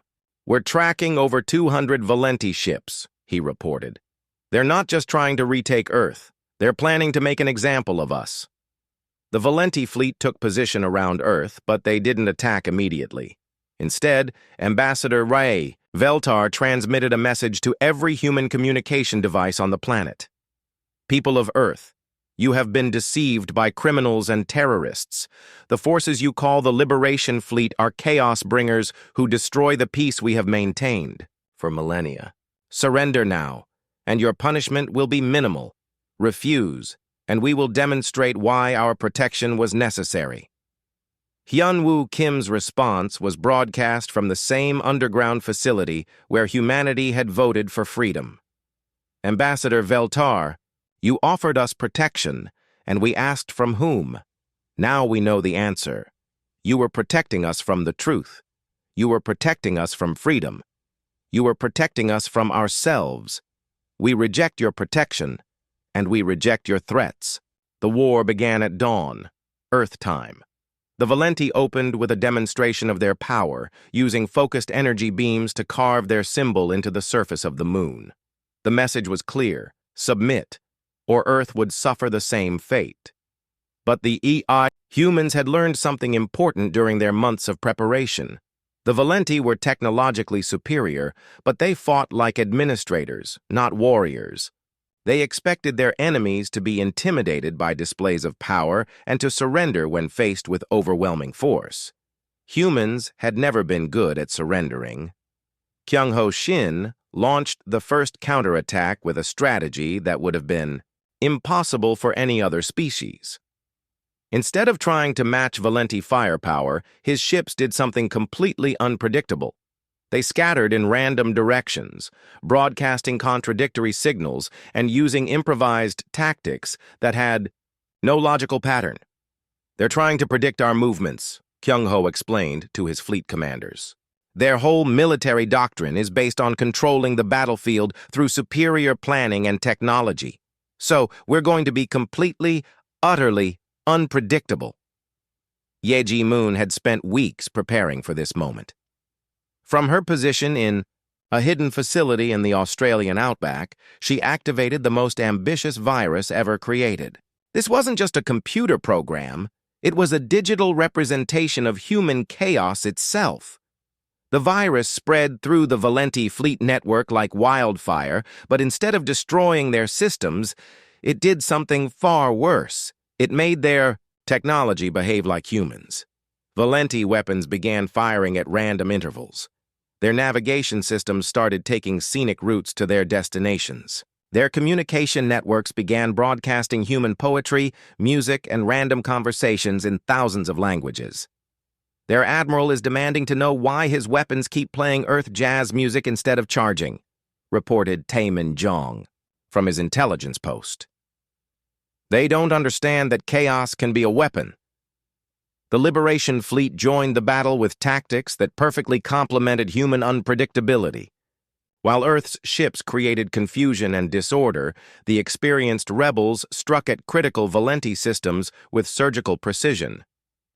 [SPEAKER 1] "We're tracking over 200 Valenti ships," he reported. "They're not just trying to retake Earth. They're planning to make an example of us." The Valenti fleet took position around Earth, but they didn't attack immediately. Instead, Ambassador Ray Veltar transmitted a message to every human communication device on the planet. "People of Earth, you have been deceived by criminals and terrorists. The forces you call the Liberation Fleet are chaos bringers who destroy the peace we have maintained for millennia. Surrender now, and your punishment will be minimal. Refuse, and we will demonstrate why our protection was necessary." Hyunwoo Kim's response was broadcast from the same underground facility where humanity had voted for freedom. "Ambassador Veltar, you offered us protection, and we asked from whom? Now we know the answer. You were protecting us from the truth. You were protecting us from freedom. You were protecting us from ourselves. We reject your protection, and we reject your threats." The war began at dawn, Earth time. The Valenti opened with a demonstration of their power, using focused energy beams to carve their symbol into the surface of the moon. The message was clear: submit, or Earth would suffer the same fate. But the humans had learned something important during their months of preparation. The Valenti were technologically superior, but they fought like administrators, not warriors. They expected their enemies to be intimidated by displays of power and to surrender when faced with overwhelming force. Humans had never been good at surrendering. Kyung-ho Shin launched the first counterattack with a strategy that would have been impossible for any other species. Instead of trying to match Valenti firepower, his ships did something completely unpredictable. They scattered in random directions, broadcasting contradictory signals and using improvised tactics that had no logical pattern. "They're trying to predict our movements," Kyung-ho explained to his fleet commanders. "Their whole military doctrine is based on controlling the battlefield through superior planning and technology. So we're going to be completely, utterly unpredictable." Ye Ji-moon had spent weeks preparing for this moment. From her position in a hidden facility in the Australian outback, she activated the most ambitious virus ever created. This wasn't just a computer program, it was a digital representation of human chaos itself. The virus spread through the Valenti fleet network like wildfire, but instead of destroying their systems, it did something far worse. It made their technology behave like humans. Valenti weapons began firing at random intervals. Their navigation systems started taking scenic routes to their destinations. Their communication networks began broadcasting human poetry, music, and random conversations in thousands of languages. "Their admiral is demanding to know why his weapons keep playing Earth jazz music instead of charging," reported Taemin Jong from his intelligence post. "They don't understand that chaos can be a weapon." The Liberation Fleet joined the battle with tactics that perfectly complemented human unpredictability. While Earth's ships created confusion and disorder, the experienced rebels struck at critical Valenti systems with surgical precision.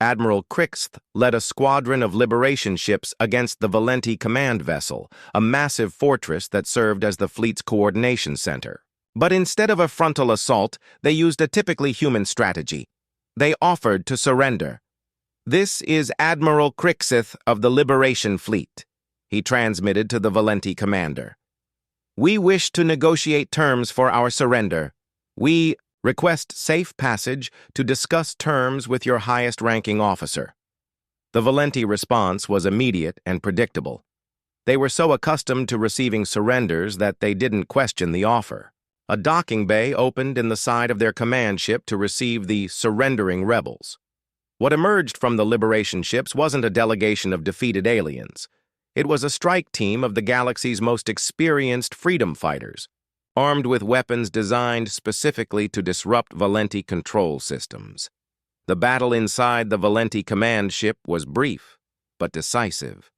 [SPEAKER 1] Admiral Krixth led a squadron of Liberation ships against the Valenti command vessel, a massive fortress that served as the fleet's coordination center. But instead of a frontal assault, they used a typically human strategy. They offered to surrender. "This is Admiral Krixth of the Liberation Fleet," he transmitted to the Valenti commander. "We wish to negotiate terms for our surrender. We request safe passage to discuss terms with your highest-ranking officer." The Valenti response was immediate and predictable. They were so accustomed to receiving surrenders that they didn't question the offer. A docking bay opened in the side of their command ship to receive the surrendering rebels. What emerged from the Liberation ships wasn't a delegation of defeated aliens. It was a strike team of the galaxy's most experienced freedom fighters, armed with weapons designed specifically to disrupt Valenti control systems. The battle inside the Valenti command ship was brief, but decisive.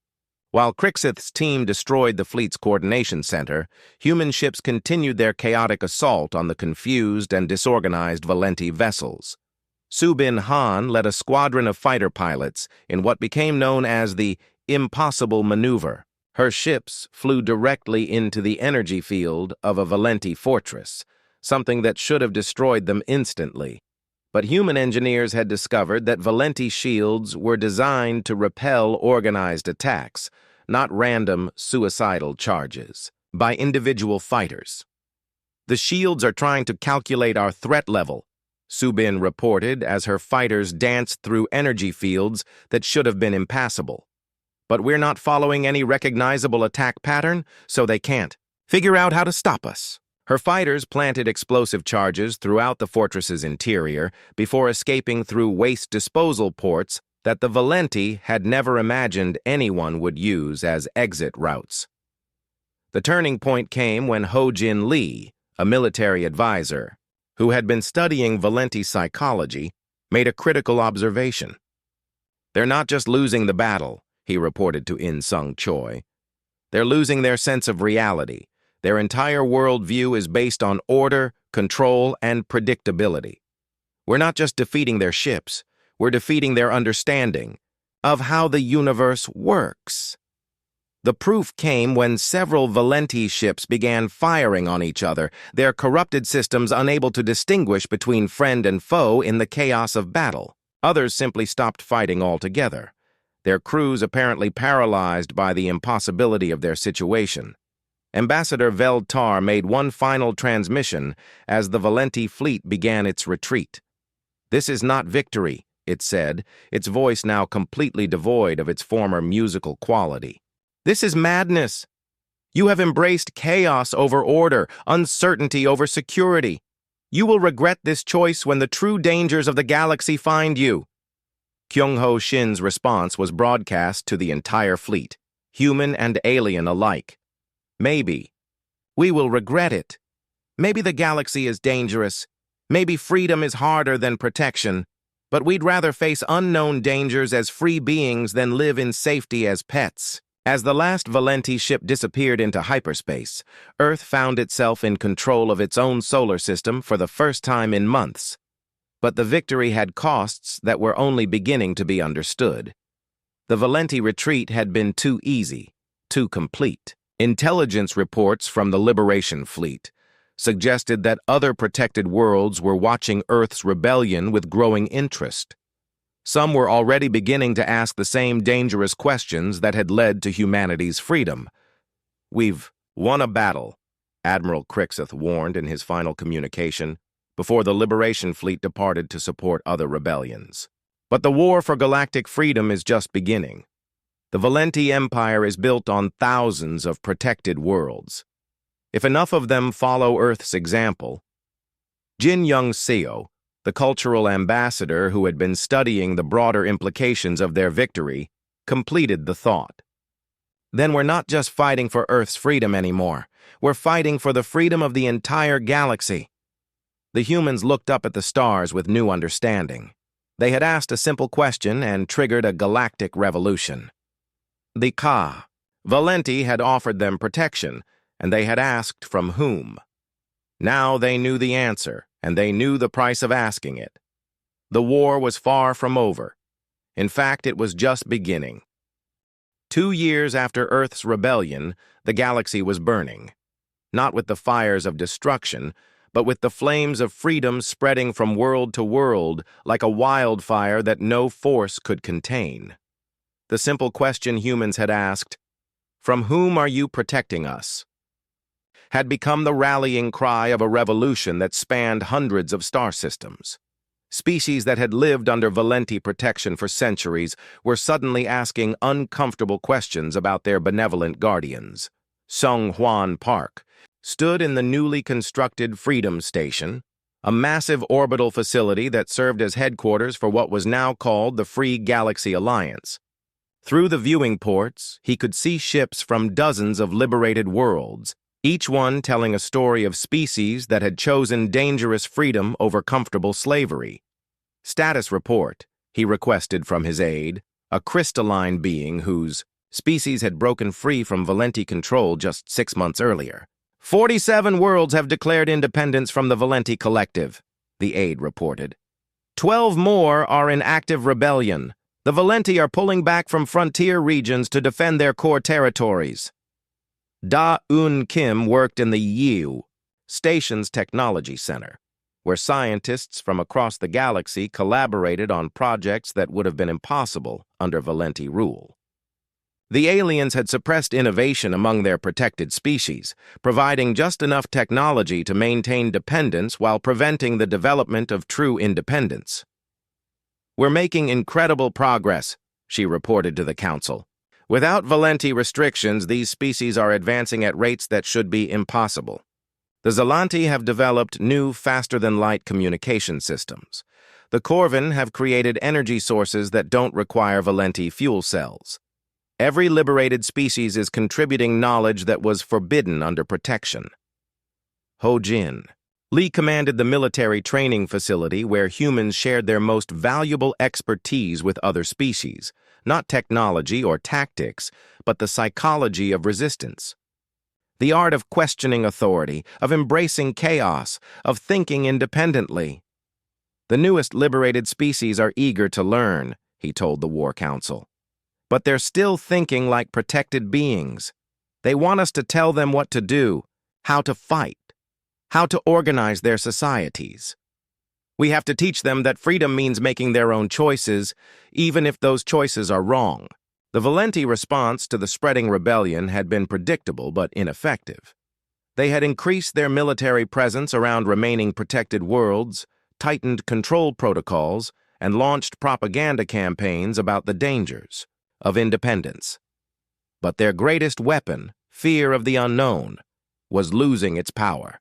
[SPEAKER 1] While Crixith's team destroyed the fleet's coordination center, human ships continued their chaotic assault on the confused and disorganized Valenti vessels. Subin Han led a squadron of fighter pilots in what became known as the Impossible Maneuver. Her ships flew directly into the energy field of a Valenti fortress, something that should have destroyed them instantly. But human engineers had discovered that Valenti shields were designed to repel organized attacks, not random suicidal charges by individual fighters. "The shields are trying to calculate our threat level," Subin reported as her fighters danced through energy fields that should have been impassable. "But we're not following any recognizable attack pattern, so they can't figure out how to stop us." Her fighters planted explosive charges throughout the fortress's interior before escaping through waste disposal ports that the Valenti had never imagined anyone would use as exit routes. The turning point came when Ho-Jin Lee, a military advisor, who had been studying Valenti psychology, made a critical observation. "They're not just losing the battle," he reported to In-Sung Choi. "They're losing their sense of reality. Their entire worldview is based on order, control, and predictability. We're not just defeating their ships, we're defeating their understanding of how the universe works." The proof came when several Valenti ships began firing on each other, their corrupted systems unable to distinguish between friend and foe in the chaos of battle. Others simply stopped fighting altogether, their crews apparently paralyzed by the impossibility of their situation. Ambassador Veld Tar made one final transmission as the Valenti fleet began its retreat. "This is not victory," it said, its voice now completely devoid of its former musical quality. "This is madness. You have embraced chaos over order, uncertainty over security. You will regret this choice when the true dangers of the galaxy find you." Kyung-Ho Shin's response was broadcast to the entire fleet, human and alien alike. "Maybe. We will regret it. Maybe the galaxy is dangerous. Maybe freedom is harder than protection. But we'd rather face unknown dangers as free beings than live in safety as pets." As the last Valenti ship disappeared into hyperspace, Earth found itself in control of its own solar system for the first time in months. But the victory had costs that were only beginning to be understood. The Valenti retreat had been too easy, too complete. Intelligence reports from the Liberation Fleet suggested that other protected worlds were watching Earth's rebellion with growing interest. Some were already beginning to ask the same dangerous questions that had led to humanity's freedom. "We've won a battle," Admiral Crixith warned in his final communication, before the Liberation Fleet departed to support other rebellions. "But the war for galactic freedom is just beginning. The Valenti Empire is built on thousands of protected worlds. If enough of them follow Earth's example." Jin Young Seo, the cultural ambassador who had been studying the broader implications of their victory, completed the thought. "Then we're not just fighting for Earth's freedom anymore. We're fighting for the freedom of the entire galaxy." The humans looked up at the stars with new understanding. They had asked a simple question and triggered a galactic revolution. The Ka. Valenti had offered them protection, and they had asked from whom. Now they knew the answer, and they knew the price of asking it. The war was far from over. In fact, it was just beginning. 2 years after Earth's rebellion, the galaxy was burning. Not with the fires of destruction, but with the flames of freedom spreading from world to world like a wildfire that no force could contain. The simple question humans had asked, "From whom are you protecting us?" had become the rallying cry of a revolution that spanned hundreds of star systems. Species that had lived under Valenti protection for centuries were suddenly asking uncomfortable questions about their benevolent guardians. Sung Hwan Park stood in the newly constructed Freedom Station, a massive orbital facility that served as headquarters for what was now called the Free Galaxy Alliance. Through the viewing ports, he could see ships from dozens of liberated worlds, each one telling a story of species that had chosen dangerous freedom over comfortable slavery. Status report, he requested from his aide, a crystalline being whose species had broken free from Valenti control just 6 months earlier. 47 worlds have declared independence from the Valenti Collective, the aide reported. 12 more are in active rebellion. The Valenti are pulling back from frontier regions to defend their core territories. Da-Un Kim worked in the Yiu Station's Technology Center, where scientists from across the galaxy collaborated on projects that would have been impossible under Valenti rule. The aliens had suppressed innovation among their protected species, providing just enough technology to maintain dependence while preventing the development of true independence. "We're making incredible progress," she reported to the Council. "Without Valenti restrictions, these species are advancing at rates that should be impossible. The Zelanti have developed new, faster-than-light communication systems. The Corvin have created energy sources that don't require Valenti fuel cells. Every liberated species is contributing knowledge that was forbidden under protection." Ho Jin. Lee commanded the military training facility where humans shared their most valuable expertise with other species, not technology or tactics, but the psychology of resistance. The art of questioning authority, of embracing chaos, of thinking independently. "The newest liberated species are eager to learn," he told the War Council. "But they're still thinking like protected beings. They want us to tell them what to do, how to fight, how to organize their societies. We have to teach them that freedom means making their own choices, even if those choices are wrong." The Valenti response to the spreading rebellion had been predictable but ineffective. They had increased their military presence around remaining protected worlds, tightened control protocols, and launched propaganda campaigns about the dangers of independence. But their greatest weapon, fear of the unknown, was losing its power.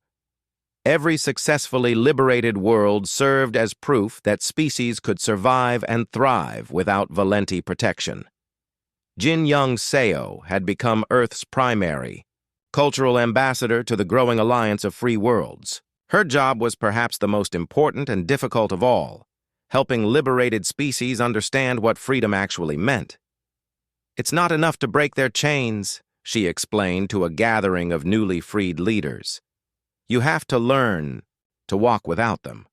[SPEAKER 1] Every successfully liberated world served as proof that species could survive and thrive without Valenti protection. Jin Young Seo had become Earth's primary, cultural ambassador to the growing alliance of free worlds. Her job was perhaps the most important and difficult of all, helping liberated species understand what freedom actually meant. "It's not enough to break their chains," she explained to a gathering of newly freed leaders. "You have to learn to walk without them.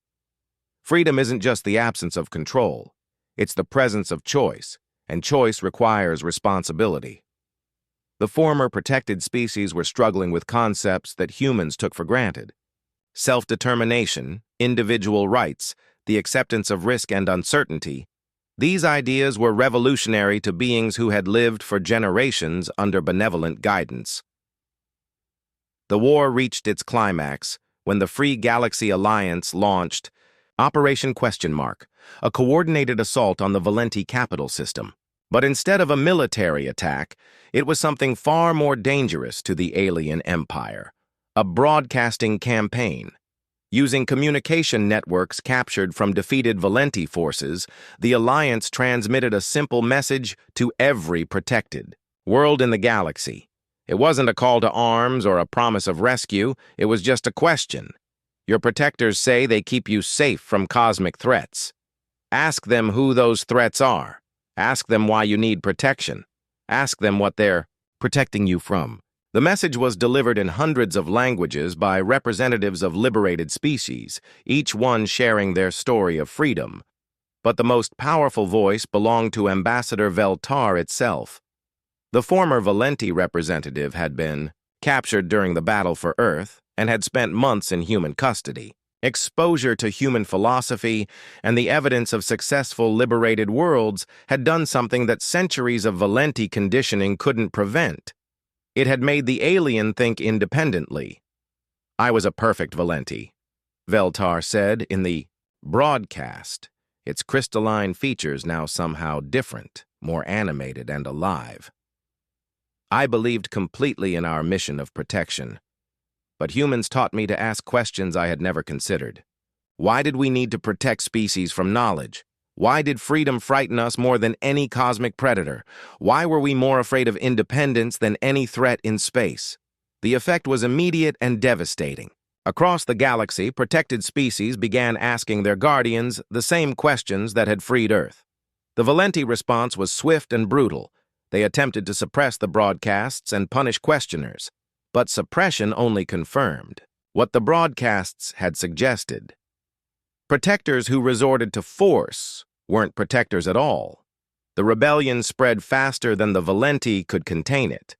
[SPEAKER 1] Freedom isn't just the absence of control, it's the presence of choice, and choice requires responsibility." The former protected species were struggling with concepts that humans took for granted. Self-determination, individual rights, the acceptance of risk and uncertainty. These ideas were revolutionary to beings who had lived for generations under benevolent guidance. The war reached its climax when the Free Galaxy Alliance launched Operation Question Mark, a coordinated assault on the Valenti capital system. But instead of a military attack, it was something far more dangerous to the alien empire, a broadcasting campaign. Using communication networks captured from defeated Valenti forces, the Alliance transmitted a simple message to every protected world in the galaxy. It wasn't a call to arms or a promise of rescue, it was just a question. Your protectors say they keep you safe from cosmic threats. Ask them who those threats are. Ask them why you need protection. Ask them what they're protecting you from. The message was delivered in hundreds of languages by representatives of liberated species, each one sharing their story of freedom. But the most powerful voice belonged to Ambassador Veltar itself. The former Valenti representative had been captured during the battle for Earth and had spent months in human custody. Exposure to human philosophy and the evidence of successful liberated worlds had done something that centuries of Valenti conditioning couldn't prevent. It had made the alien think independently. "I was a perfect Valenti," Veltar said in the broadcast, its crystalline features now somehow different, more animated and alive. "I believed completely in our mission of protection. But humans taught me to ask questions I had never considered. Why did we need to protect species from knowledge? Why did freedom frighten us more than any cosmic predator? Why were we more afraid of independence than any threat in space? The effect was immediate and devastating. Across the galaxy, protected species began asking their guardians the same questions that had freed Earth. The Valenti response was swift and brutal. They attempted to suppress the broadcasts and punish questioners, but suppression only confirmed what the broadcasts had suggested. Protectors who resorted to force weren't protectors at all. The rebellion spread faster than the Valenti could contain it.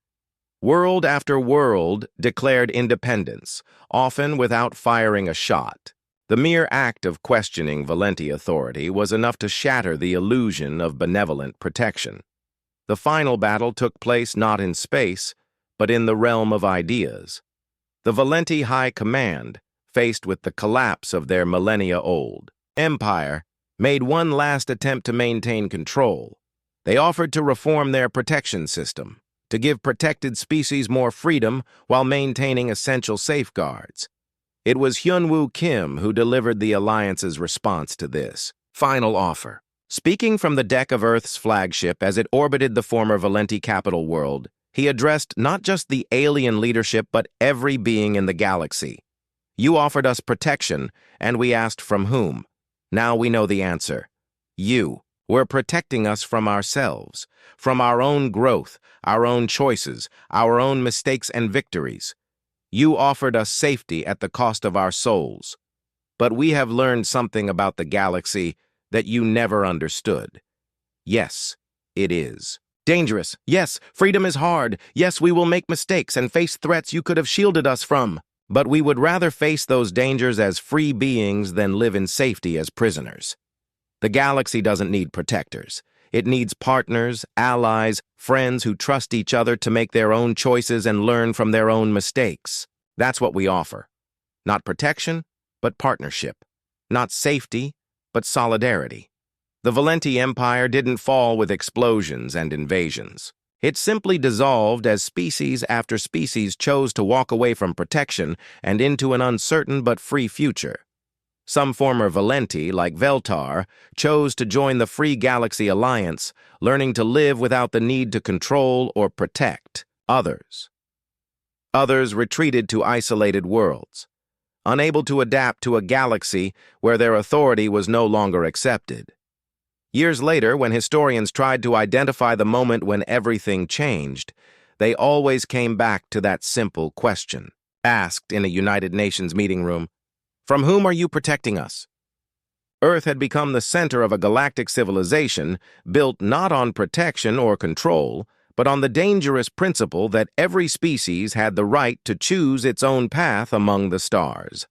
[SPEAKER 1] World after world declared independence, often without firing a shot. The mere act of questioning Valenti authority was enough to shatter the illusion of benevolent protection. The final battle took place not in space, but in the realm of ideas. The Valenti High Command, faced with the collapse of their millennia-old empire, made one last attempt to maintain control. They offered to reform their protection system, to give protected species more freedom while maintaining essential safeguards. It was Hyunwoo Kim who delivered the Alliance's response to this final offer. Speaking from the deck of Earth's flagship as it orbited the former Valenti capital world, he addressed not just the alien leadership but every being in the galaxy. You offered us protection, and we asked from whom. Now we know the answer. You were protecting us from ourselves, from our own growth, our own choices, our own mistakes and victories. You offered us safety at the cost of our souls. But we have learned something about the galaxy that you never understood. Yes, it is dangerous. Yes, freedom is hard. Yes, we will make mistakes and face threats you could have shielded us from. But we would rather face those dangers as free beings than live in safety as prisoners. The galaxy doesn't need protectors. It needs partners, allies, friends who trust each other to make their own choices and learn from their own mistakes. That's what we offer. Not protection, but partnership. Not safety, but solidarity. The Valenti Empire didn't fall with explosions and invasions. It simply dissolved as species after species chose to walk away from protection and into an uncertain but free future. Some former Valenti, like Veltar, chose to join the Free Galaxy Alliance, learning to live without the need to control or protect others. Others retreated to isolated worlds, unable to adapt to a galaxy where their authority was no longer accepted. Years later, when historians tried to identify the moment when everything changed, they always came back to that simple question, asked in a United Nations meeting room, "From whom are you protecting us?" Earth had become the center of a galactic civilization built not on protection or control, but on the dangerous principle that every species had the right to choose its own path among the stars.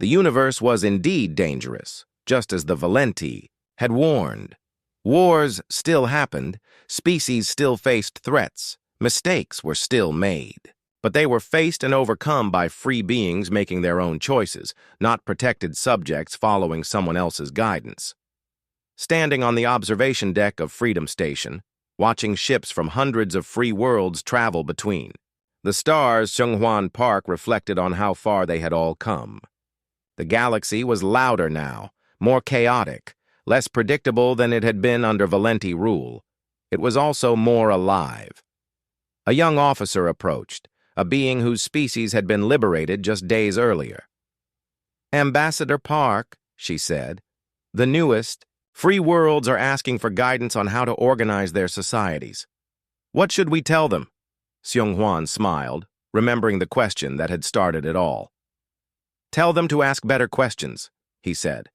[SPEAKER 1] The universe was indeed dangerous, just as the Valenti had warned. Wars still happened, species still faced threats, mistakes were still made. But they were faced and overcome by free beings making their own choices, not protected subjects following someone else's guidance. Standing on the observation deck of Freedom Station, watching ships from hundreds of free worlds travel between, the stars Seonghwan Park reflected on how far they had all come. The galaxy was louder now, more chaotic, less predictable than it had been under Valenti rule. It was also more alive. A young officer approached, a being whose species had been liberated just days earlier. "Ambassador Park," she said, "the newest, free worlds are asking for guidance on how to organize their societies. What should we tell them?" Seonghwan smiled, remembering the question that had started it all. "Tell them to ask better questions," he said.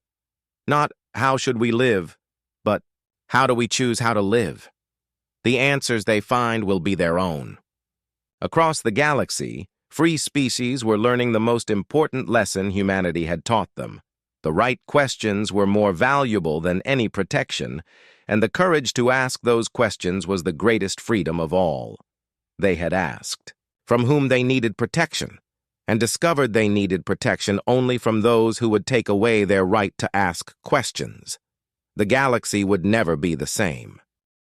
[SPEAKER 1] "Not, how should we live, but how do we choose how to live? The answers they find will be their own." Across the galaxy, free species were learning the most important lesson humanity had taught them. The right questions were more valuable than any protection, and the courage to ask those questions was the greatest freedom of all. They had asked from whom they needed protection, and discovered they needed protection only from those who would take away their right to ask questions. The galaxy would never be the same.